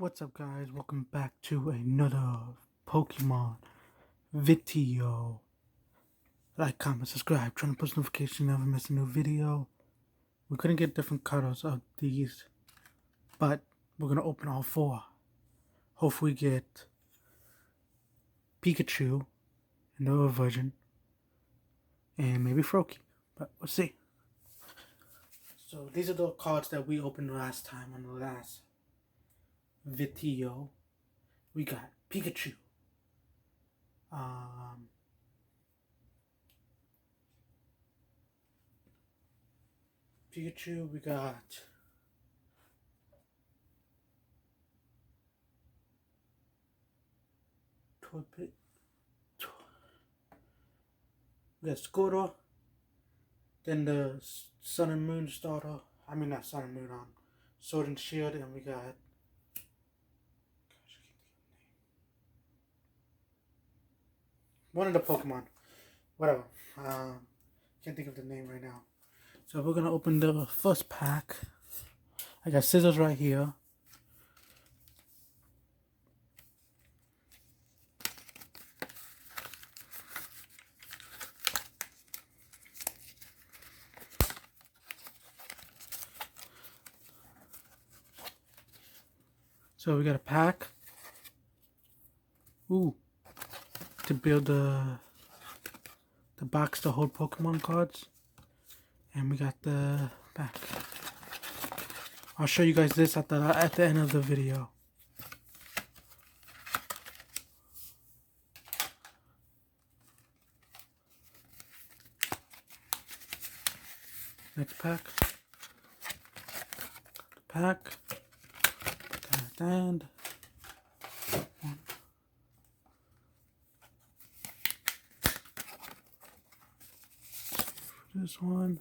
What's up, guys? Welcome back to another Pokemon video. Like, comment, subscribe, turn on post notifications, never miss a new video. We couldn't get different colors of these, but we're gonna open all four. Hopefully get Pikachu in the other version, and maybe Froakie, but we'll see. So these are the cards that we opened last time on the last video. We got Pikachu. Pikachu, we got we got Squirtle, then the Sun and Moon starter. I mean, not Sun and Moon, Sword and Shield, and we got. Gosh, I can't think of the name. One of the Pokemon. Whatever. Can't think of the name right now. So we're gonna open the first pack. I got scissors right here. So we got a pack. Ooh. To build the box to hold Pokemon cards. And we got the back. I'll show you guys this at the end of the video. Next pack. Pack. And one. This one.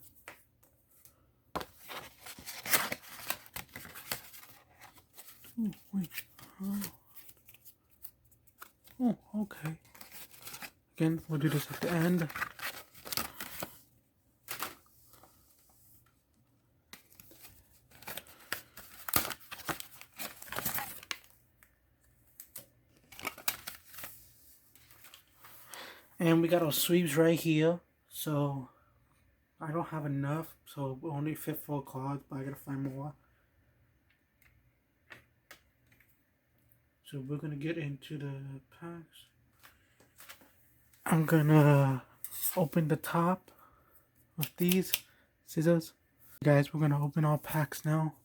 Oh, wait. Oh, okay. Again, we'll do this at the end. And we got our sweeps right here. So I don't have enough, so only fit 4 cards, but I gotta find more. So we're gonna get into the packs. I'm gonna open the top of these scissors. Guys, we're gonna open all packs now.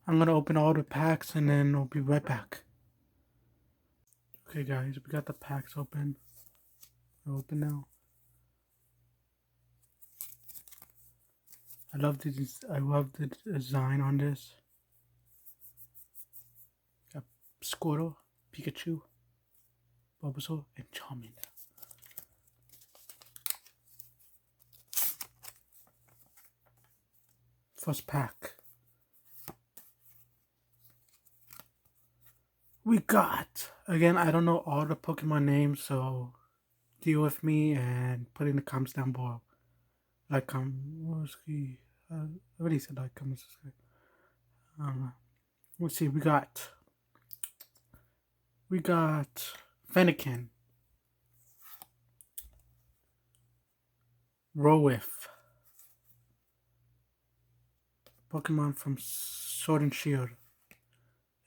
I'm gonna open all the packs and then I'll be right back. Okay guys, we got the packs open. They're open now. I love the design on this. Got Squirtle, Pikachu, Bulbasaur, and Charmander. First pack. We got, again, I don't know all the Pokemon names, so deal with me and put in the comments down below. Like, I already said like, comment, subscribe. Let's see, we got Fennekin, Rowif, Pokemon from Sword and Shield,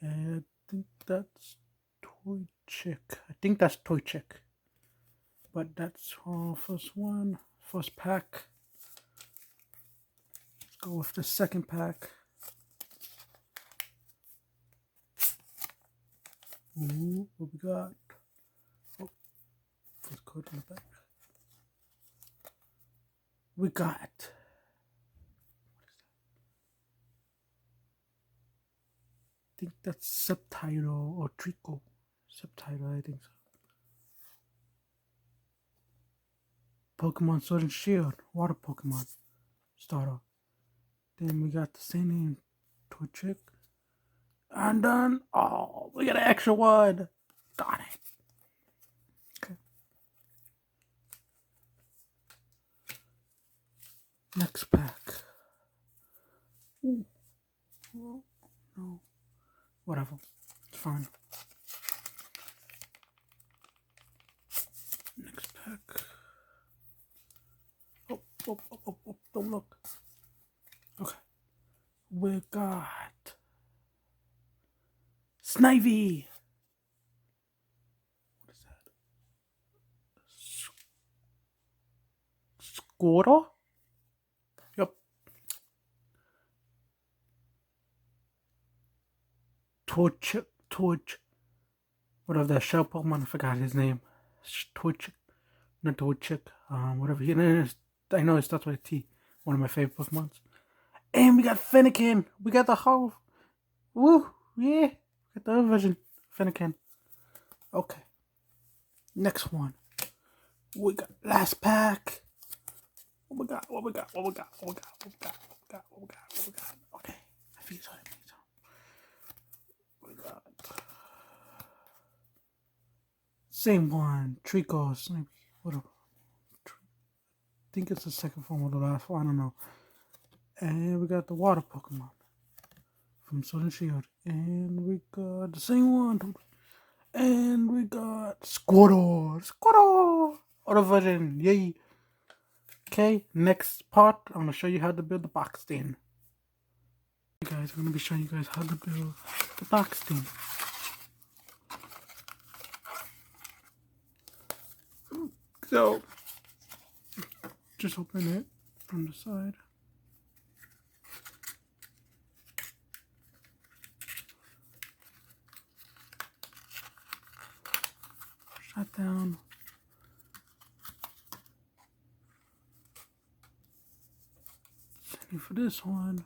and I think that's Toy Chick. But that's our first one, first pack. Let's go with the second pack. Ooh, what we got? Oh, first code in the back. We got, what is that? I think that's Subtitle or Trico. Subtitle, I think so. Pokemon Sword and Shield, Water Pokemon starter. Then we got the same name, Torchic. And then, oh, we got an extra one. Got it. Okay. Next pack. Ooh. Oh, no. Whatever. It's fine. Next pack. Oh, don't look. Okay. We got Snivy. What is that? Squirtle? Yep. Torch. Whatever that shell Pokemon, I forgot his name. Torchic. Not Torchic. Whatever he is. I know it starts with a T. One of my favorite Pokemons. And we got Fennekin. We got the whole. Woo! Yeah. We got the other version. Fennekin. Okay. Next one. We got last pack. What we got? Okay. I think it's all right. We got. Same one. Trico, maybe. Whatever. I think it's the second form or the last one. I don't know. And we got the water Pokemon from Sword and Shield. And we got the same one. And we got Squirtle. Other version. Yay. Okay, next part, I'm going to show you how to build the box thing. Okay guys, I'm going to be showing you guys how to build the box thing. So, just open it from the side. Shut down. Same for this one.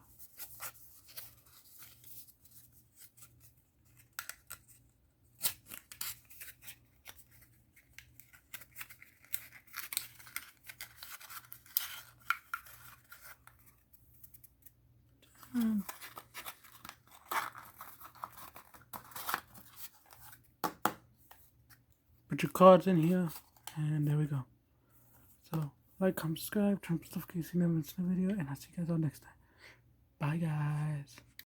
Put your cards in here, and there we go. So, like, comment, subscribe, turn on notifications, never miss a video, and I'll see you guys all next time. Bye, guys.